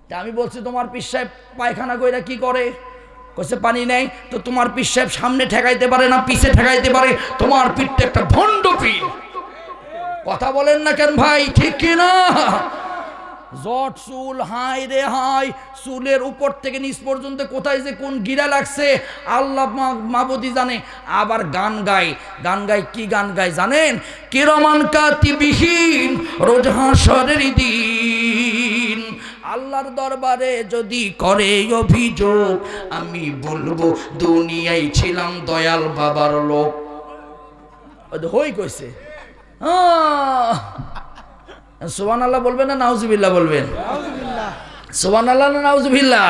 তা আমি বলছি তোমার পীর সাহেব পায়খানা কইরা কি করে? কইছে পানি নেই। তো তোমার পীর সাহেব সামনে ঠেকাইতে পারে না পিছে ঠেকাইতে পারে? তোমার পীরটা একটা ভণ্ড পীর। কথা বলেন না কেন ভাই, ঠিক কি না? জট চুল, হাই রে হাই, চুলের উপর থেকে নিচ পর্যন্ত কোথায় যে কোন গিরা লাগছে আল্লাহ মাবুদি জানে। আবার গান গায়, গান গায় কি গান গায় জানেন? কিরামান কাতিবিহীন রোজ হাসরের দিন, আল্লাহর দরবারে যদি করে অভিযোগ, আমি বলবো দুনিয়ায় ছিলাম দয়াল বাবার লোক। হই কইছে। সুবহানাল্লাহ বলবেন না নাউজুবিল্লাহ বলবেন? সুবহানাল্লাহ না নাউজুবিল্লাহ?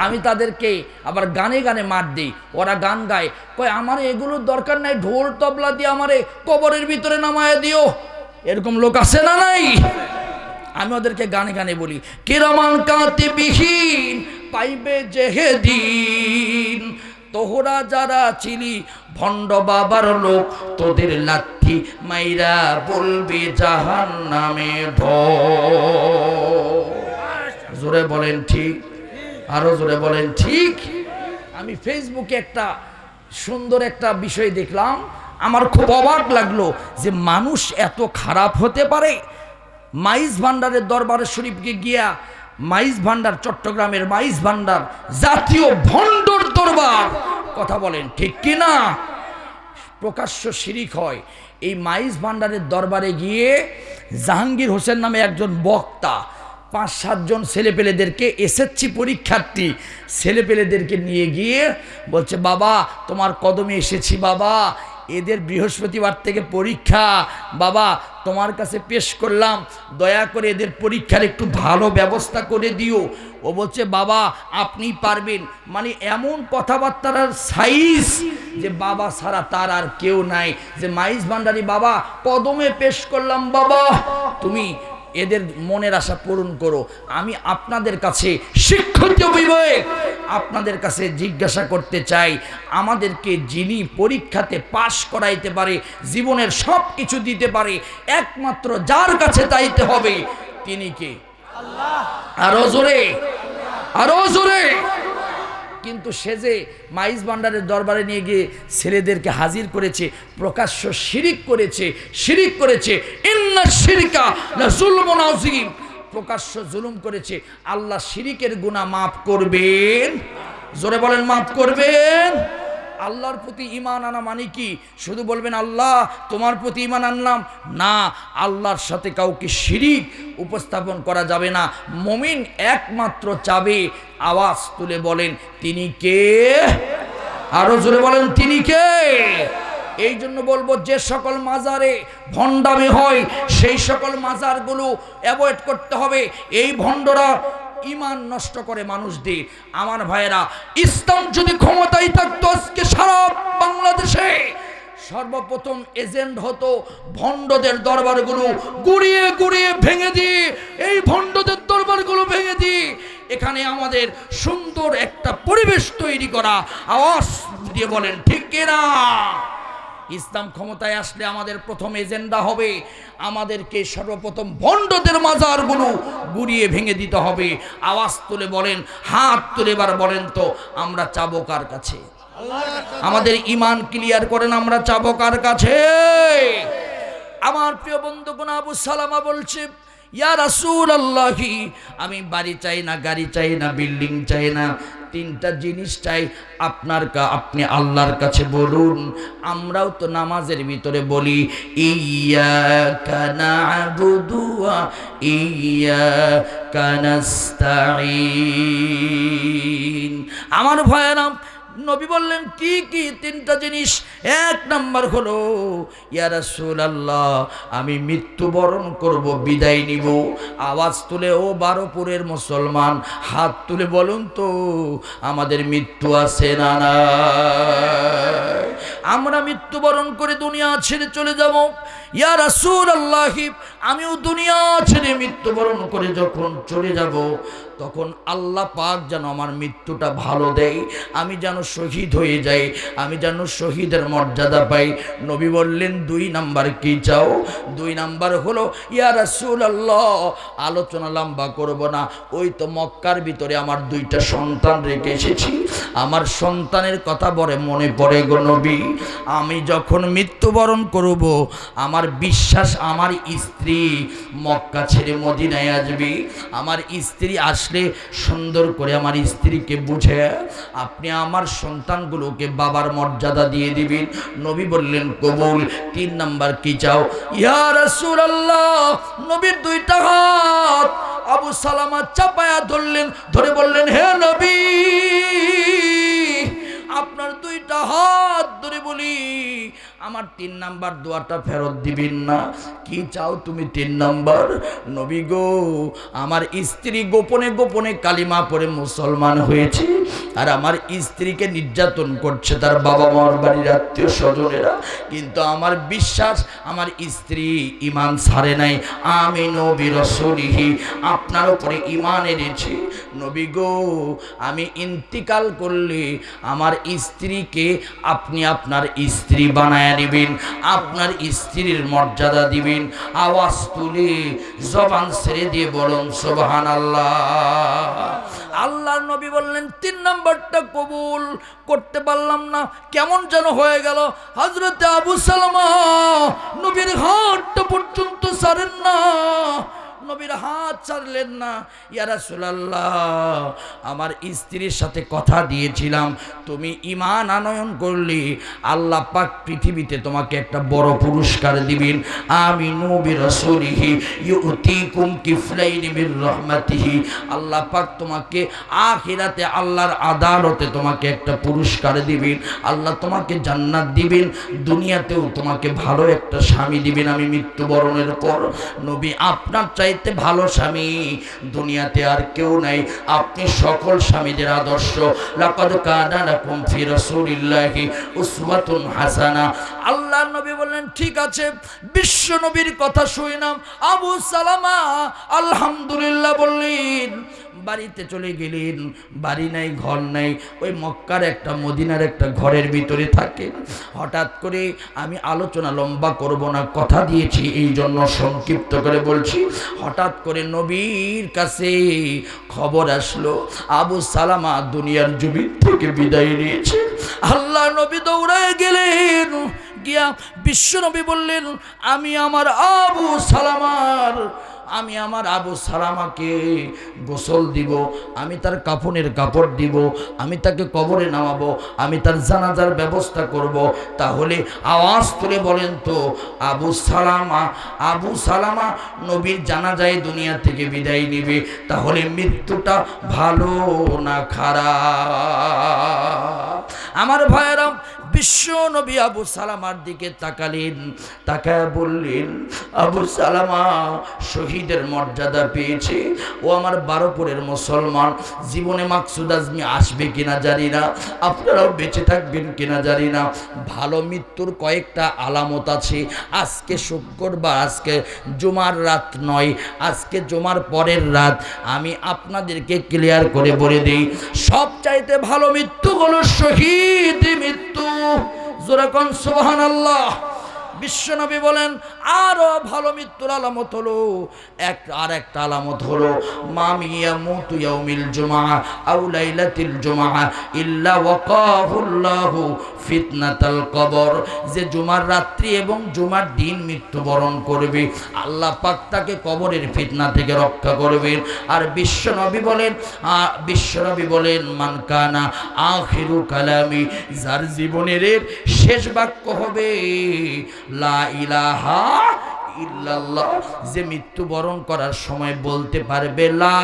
আমি তাদেরকে আবার গানে গানে মার দিই। ওরা গান গায়, কয় আমার এগুলোর দরকার নাই, ঢোল তবলা দিয়ে আমারে কবরের ভিতরে নামায় দিও। এরকম লোক আছে না নাই? আমি ওদেরকে গানে গানে বলি, কিরামান কাতিবিহীন পাইবে যেদিন, তোহরা যারা ছিলি ভণ্ড বাবার লোক, তোদের লাথি মাইরা বলবে জাহান্নামে ঢোক। জোরে বলেন ঠিক, আরো জোরে বলেন ঠিক। আমি ফেসবুকে একটা সুন্দর একটা বিষয় দেখলাম, আমার খুব অবাক লাগলো যে মানুষ এত খারাপ হতে পারে। মাইজ ভান্ডারের দরবারে শরীফকে গিয়া, মাইজ ভান্ডার চট্টগ্রামের মাইজ ভান্ডার জাতীয় ভণ্ডর দরবার, কথা বলেন ঠিক কি না? প্রকাশ্য শিরিক হয়। এই মাইজ ভান্ডারের দরবারে গিয়ে জাহাঙ্গীর হোসেন নামে একজন বক্তা ৫-৭ জন ছেলেপেলেদেরকে, এসএসসি পরীক্ষার্থী ছেলেপেলেদেরকে নিয়ে গিয়ে বলছে, বাবা তোমার কদমে এসেছি বাবা, এদের বৃহস্পতিবার থেকে পরীক্ষা, বাবা তোমার কাছে পেশ করলাম, দয়া করে এদের পরীক্ষার একটু ভালো ব্যবস্থা করে দিও। ও বলছে বাবা আপনি পারবেন, মানে এমন কথাবার্তার সাইজ যে বাবা ছাড়া তার আর কেউ নাই। যে মাইজ ভান্ডারী বাবা কদমে পেশ করলাম, বাবা তুমি এদের মনের আশা পূরণ করো। আমি আপনাদের কাছে শিক্ষিত অভিভাবক আপনাদের কাছে জিজ্ঞাসা করতে চাই, আমাদেরকে যিনি পরীক্ষাতে পাশ করাইতে পারে, জীবনের সব কিছু দিতে পারে, একমাত্র যার কাছে চাইতে হবে তিনি কে? আল্লাহ। আরো জোরে, আরো জোরে। কিন্তু সে যে মাইজ ভান্ডারের দরবারে নিয়ে গিয়ে ছেলেদেরকে হাজির করেছে, প্রকাশ্য শিরিক করেছে, শিরিক করেছে। ইন্না শিরকা লাযুলমুন আযীম, প্রকাশ্য জুলুম করেছে। আল্লাহ শিরিকের গুনাহ মাফ করবেন? জোরে বলেন মাফ করবেন? আল্লাহর প্রতি ঈমান আনা মানে কি শুধু বলবেন আল্লাহ তোমার প্রতি ঈমান আনলাম? না, আল্লাহর সাথে কাউকে শিরিক উপস্থাপন করা যাবে না। মুমিন একমাত্র চাবে, আওয়াজ তুলে বলেন তিনি কে? আরো জোরে বলেন তিনি কে? এই জন্য বলবো, যে সকল মাজারে ভণ্ডামি হয় সেই সকল মাজারগুলো অ্যাভয়েড করতে হবে। এই ভণ্ডরা ঈমান নষ্ট করে মানুষদের। আমার ভাইয়েরা, ইসলাম যদি ক্ষমতায় থাকতো আজকে সারা বাংলাদেশে সর্বপ্রথম এজেন্ট হতো ভণ্ডদের দরবারগুলো গুড়িয়ে গুড়িয়ে ভেঙে দিয়ে, এই ভণ্ডদের দরবারগুলো ভেঙে দিয়ে এখানে আমাদের সুন্দর একটা পরিবেশ তৈরি করা। আওয়াজ দিয়ে বলেন ঠিক কিনা? ইসলাম ক্ষমতায় আসলে আমাদের প্রথম এজেন্ডা হবে, আমাদেরকে সর্বপ্রথম ভণ্ডদের মাজারগুলো গুড়িয়ে ভেঙে দিতে হবে। আওয়াজ তুলে বলেন, হাত তুলে এবার বলেন তো আমরা চাবো কার কাছে? আমাদের ঈমান ক্লিয়ার করেন, আমরা চাবো কার কাছে? আমার প্রিয় বন্ধুগণ, আবু সালামা বলছে, ইয়া রাসূলুল্লাহি, আমি বাড়ি চাই না, গাড়ি চাই না, বিল্ডিং চাই না, তিনটা জিনিস চাই আপনি আল্লাহর কাছে বলুন। আমরাও তো নামাজের ভিতরে বলি ইয়্যাকা না'বুদু ওয়া ইয়্যাকা নাস্তাঈন। আমার ভাইয়েরা, নবী বললেন কি কি তিনটা জিনিস? এক নাম্বার হলো, ইয়া রাসূলুল্লাহ আমি মৃত্যুবরণ করব, বিদায় নিব। আওয়াজ তুলে ও বারোপুরের মুসলমান হাত তুলে বলুন তো আমাদের মৃত্যু আছে না? না, আমরা মৃত্যুবরণ করে দুনিয়া ছেড়ে চলে যাব। ইয়া রাসূলুল্লাহ আমিও দুনিয়া ছেড়ে মৃত্যুবরণ করে যখন চলে যাব, তখন আল্লাহ পাক যেন আমার মৃত্যুটা ভালো দেয়, আমি যেন শহীদ হয়ে যাই, আমি যেন শহীদের মর্যাদা পাই। নবী বললেন 2 নাম্বার কি চাও? 2 নাম্বার হলো ইয়া রাসূলুল্লাহ, আলোচনা লম্বা করব না, ওই তো মক্কার ভিতরে আমার 2টা সন্তান রেখে এসেছি, আমার সন্তানের কথা বলে মনে পড়ে গো নবী, আমি যখন মৃত্যুবরণ করব আমার বিশ্বাস আমার স্ত্রী মক্কা ছেড়ে মদিনায় আসবে, আমার স্ত্রী আসলে সুন্দর করে আমার স্ত্রীকে বুঝে আপনি আমার সন্তানগুলোকে বাবার মর্যাদা দিয়ে দিবেন। নবী বললেন কবুল। 3 নাম্বার কি চাও? ইয়া রাসূলুল্লাহ, নবীর 2টা হাত আবু সালামা চাপায়া ধরলেন, ধরে বললেন হে নবী, আপনার 2টা হাত ধরে বলি আমার 3 নাম্বার দোয়াটা ফেরত দিবেন না? কি চাও তুমি 3 নাম্বার? নবী গো, আমার স্ত্রী গোপনে গোপনে কালিমা পড়ে মুসলমান হয়েছে, আর আমার স্ত্রীকে নির্যাতন করছে তার বাবা মার বাড়ির আত্মীয় স্বজনেরা, কিন্তু আমার বিশ্বাস আমার স্ত্রী ঈমান ছাড়ে নাই, আমি নবী রাসূলিহি আপনার উপরে ঈমান এনেছি। নবী গো, আমি ইন্তিকাল করলে আমার স্ত্রীকে আপনি আপনার স্ত্রী বানায় নেবেন, আপনার স্ত্রীর মর্যাদা দিবেন। আওয়াজ তুলে জবান ছেড়ে দিয়ে বলুন সুবহানাল্লাহ। আল্লাহর নবী বললেন 3 নাম্বারটা কবুল করতে পারলাম না, কেমন যেন হয়ে গেল। হযরতে আবু সালামা নবীর হাতটা পর্যন্ত ছাড়েন না, নবীর হাত ছাড়লেন না। ইয়া রাসূলুল্লাহ, আমার স্ত্রীর সাথে কথা দিয়েছিলাম তুমি ঈমান আনয়ন করলে আল্লাহ পাক পৃথিবীতে তোমাকে একটা বড় পুরস্কার দিবেন, আমি নবী রাসূলিহি ইউতিকুম কিফলাইনি মির রাহমাতিহি, আল্লাহ পাক তোমাকে আখিরাতে আল্লাহর আদালতে তোমাকে একটা পুরস্কার দিবেন, আল্লাহ তোমাকে জান্নাত দিবেন, দুনিয়াতেও তোমাকে ভালো একটা স্বামী দিবেন আমি মৃত্যুবরণের পর। নবী আপনার চাইতে ভালো স্বামী দুনিয়াতে আর কেউ নাই, আপনি সকল স্বামীদের আদর্শ। লাকাদ কানা লাকুম ফি রাসূলিল্লাহি উসওয়াতুন হাসানা। আল্লাহর নবী বললেন ঠিক আছে। বিশ্ব নবীর কথা শুনলাম, আবু সালামা আলহামদুলিল্লাহ বললেন, বাড়িতে চলে গেলেন। বাড়ি নাই, ঘর নাই, ওই মক্কার একটা মদিনার একটা ঘরের ভিতরে থাকেন। হঠাৎ করে আমি আলোচনা লম্বা করব না, কথা দিয়েছি এই জন্য সংক্ষিপ্ত করে বলছি। হঠাৎ করে নবীর কাছে খবর আসলো আবু সালামা দুনিয়ার জমিন থেকে বিদায় নিয়েছে। আল্লাহ নবী দৌড়ায় গেলেন, গিয়া বিশ্ব নবী বললেন আমি আমার আবু সালামাকে গোসল দিব, আমি তার কাফনের কাপড় দিব, আমি তাকে কবরে নামাবো, আমি তার জানাজার ব্যবস্থা করব। তাহলে আওয়াজ তুলে বলেন তো, আবু সালামা নবীর জানাজায় দুনিয়া থেকে বিদায় নিবে, তাহলে মৃত্যুটা ভালো না খারাপ? আমার ভাইয়েরা, বিশ্ব নবী আবু সালামার দিকে তাকালেন, তাকায় বললেন আবু সালামা শহীদের মর্যাদা পেয়েছে, ও আমার 12 মুসলমান, জীবনে মাকসুদ আজমি আসবে কিনা জানি না, আপনারাও বেঁচে থাকবেন কিনা জানি না। ভালো মৃত্যুর কয়েকটা আলামত আছে। আজকে শুক্রবার, আজকে জুমার রাত নয়, আজকে জুমার পরের রাত, আমি আপনাদেরকে ক্লিয়ার করে বলে দিই, সবচাইতে ভালো মৃত্যু হলো শহীদ মৃত্যু। জোরে কোন সুবহানাল্লাহ। বিশ্বনবী বলেন আরো ভালো মৃত্যুর আলামত হলো একটা আলামত হলো মামিয়ামুতু ইয়াউমিল জুমআ আও লাইলাতিল জুমআ ইল্লা ওয়াকাহুল্লাহু ফিতনাতাল কবর। যে জুমার রাত্রি এবং জুমার দিন মৃত্যুবরণ করবে, আল্লাহ পাক তাকে কবরের ফিতনা থেকে রক্ষা করবেন। আর বিশ্বনবী বলেন মান কানা আখিরু কালামি, যার জীবনের শেষ বাক্য হবে লা ইলাহা ইল্লাল্লাহ, যে মৃত্যুবরণ করার সময় বলতে পারবে লা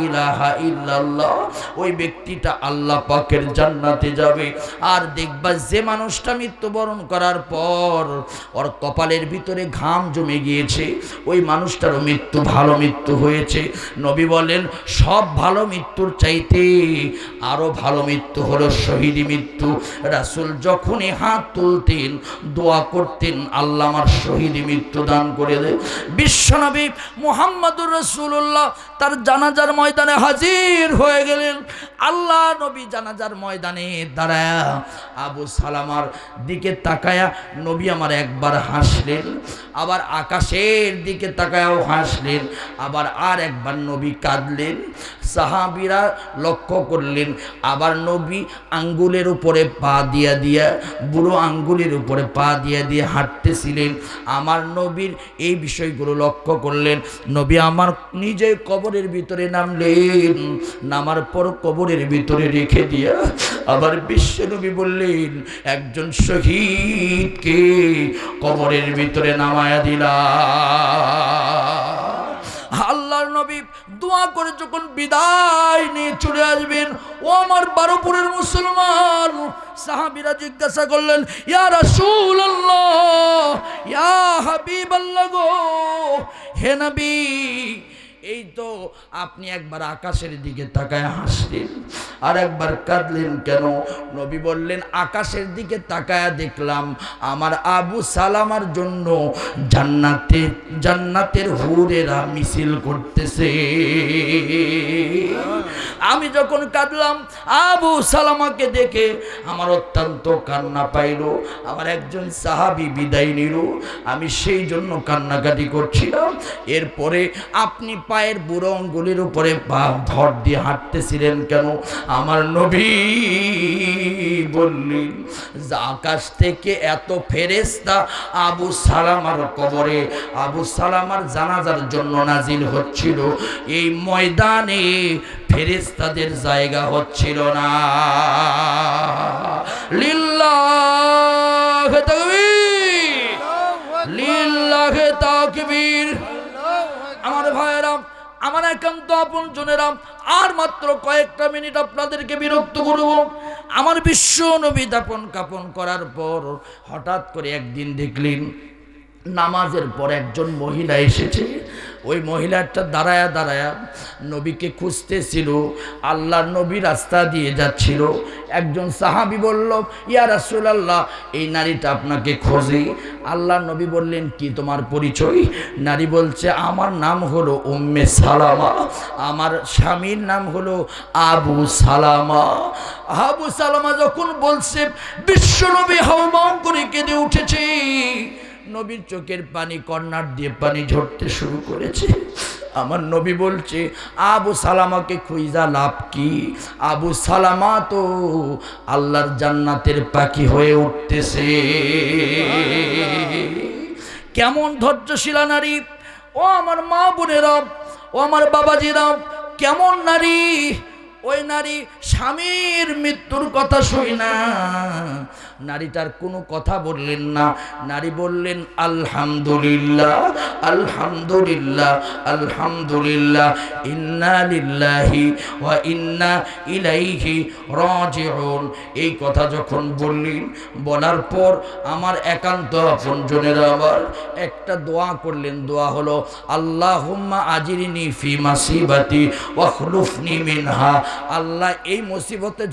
ইলাহা ইল্লাল্লাহ, ওই ব্যক্তিটা আল্লাহ পাকের জান্নাতে যাবে। আর দেখবা যে মানুষটা মৃত্যুবরণ করার পর ওর কপালের ভিতরে ঘাম জমে গিয়েছে, ওই মানুষটারও মৃত্যু ভালো মৃত্যু হয়েছে। নবী বলেন সব ভালো মৃত্যুর চাইতে আরো ভালো মৃত্যু হলো শহীদ মৃত্যু। রাসূল যখনই হাত তুলতেন দোয়া করতেন, আল্লাহ আমার শহীদ মৃত্যু দান করে দে। বিশ্বনবী মুহাম্মদুর রাসূলুল্লাহ তার জানাজার ময়দানে হাজির হয়ে গেলেন। আল্লাহ নবী জানাজার ময়দানে দাঁড়ায়া আবু সালামার দিকে তাকায়া নবী আমার একবার হাসলেন, আবার আকাশের দিকে তাকায়াও হাসলেন, আবার আর একবার নবী কাঁদলেন। সাহাবীরা লক্ষ্য করলেন, আবার নবী আঙ্গুলের উপরে পা দিয়া দিয়া, বুড়ো আঙ্গুলের উপরে পা দিয়া দিয়ে হাঁটতেছিলেন। আমার নবীর এই বিষয়গুলো লক্ষ্য করলেন। নবী আমার নিজে কবরের ভিতরে নামলেন, নামার পর কবরের ভিতরে রেখে দিয়া আবার বিশ্ব নবী বললেন, একজন শহীদকে কবরের ভিতরে নামায়া দিলা। আল্লাহর নবী দোয়া করে যখন বিদায় নিয়ে চলে আসবেন, ও আমার বারোপুরের মুসলমান, সাহাবীরা জিজ্ঞাসা করলেন, ইয়া রাসূলুল্লাহ, ইয়া হাবিবাল্লাহ গো, হে নবী, এই তো আপনি একবার আকাশের দিকে তাকায় হাসলেন, আর একবার কাঁদলেন কেন? নবী বললেন, আকাশের দিকে তাকায়া দেখলাম আমার আবু সালামার জন্য জান্নাতের হুরেরা মিছিল করতেছে। আমি যখন কাঁদলাম আবু সালামাকে দেখে আমার অত্যন্ত কান্না পাইল। আমার একজন সাহাবী বিদায় নিল, আমি সেই জন্য কান্নাকাটি করছিলাম। এরপরে আপনি পায়ের বুড়ো আঙ্গুলের উপরে পা ধর দিয়ে হাঁটতেছিলেন কেন? আমার নবী বললেন, আকাশ থেকে এত ফেরেশতা আবু সালামার কবরে আবু সালামার জানাজার জন্য নাজিল হচ্ছিল, এই ময়দানে ফেরেশতাদের জায়গা হচ্ছিল না। লিল্লাহি তাকবীর, লিল্লাহি তাকবীর। আমার ভাইয়েরা, আমার একান্ত আপন জনেরা, আর মাত্র কয়েকটা মিনিট আপনাদেরকে বিরক্ত করব। আমার বিশ্ব নবী দাপন কাপন করার পর হঠাৎ করে একদিন দেখলেন নামাজের পর একজন মহিলা এসেছে। ওই মহিলাটা দাঁড়ায়া দাঁড়ায়া নবীকে খুঁজতেছিল। আল্লাহর নবী রাস্তা দিয়ে যাচ্ছিল। একজন সাহাবী বলল, ইয়া রাসূলুল্লাহ, এই নারীটা আপনাকে খোঁজে। আল্লাহর নবী বললেন, কি তোমার পরিচয়? নারী বলছে, আমার নাম হলো উম্মে সালামা, আমার স্বামীর নাম হলো আবু সালামা। আবু সালামা যখন বলছে, বিশ্বনবী হাওমাও করে কেঁদে উঠেছে। নবীর চোখের পানি কর্নার দিয়ে পানি ঝরতে শুরু করেছে। আমার নবী বলছে, আবু সালামাকে খুঁজা লাভ কি? আবু সালামা তো আল্লাহর জান্নাতের পাখি হয়ে উঠতেছে। কেমন ধৈর্যশীলা নারী! ও আমার মা বোনেরা, ও আমার বাবাজিরা, কেমন নারী! ওই নারী স্বামীর মৃত্যুর কথা শুই না, নারীটার কোনো কথা বললেন না। নারী বললেন, আলহামদুলিল্লাহ, আলহামদুলিল্লাহ, আলহামদুলিল্লাহ, ইন্না লিল্লাহি ওয়া ইন্না ইলাইহি রাজিউন। এই কথা যখন বললেন, বলার পর আমার একান্ত আপনজনেরা আবার একটা দোয়া করলেন। দোয়া হলো, আল্লাহুম্মা আজিরনি ফি মাসিবাতি ওয়া খলুফনি মিনহা। আল্লাহ, এই মুসিবতে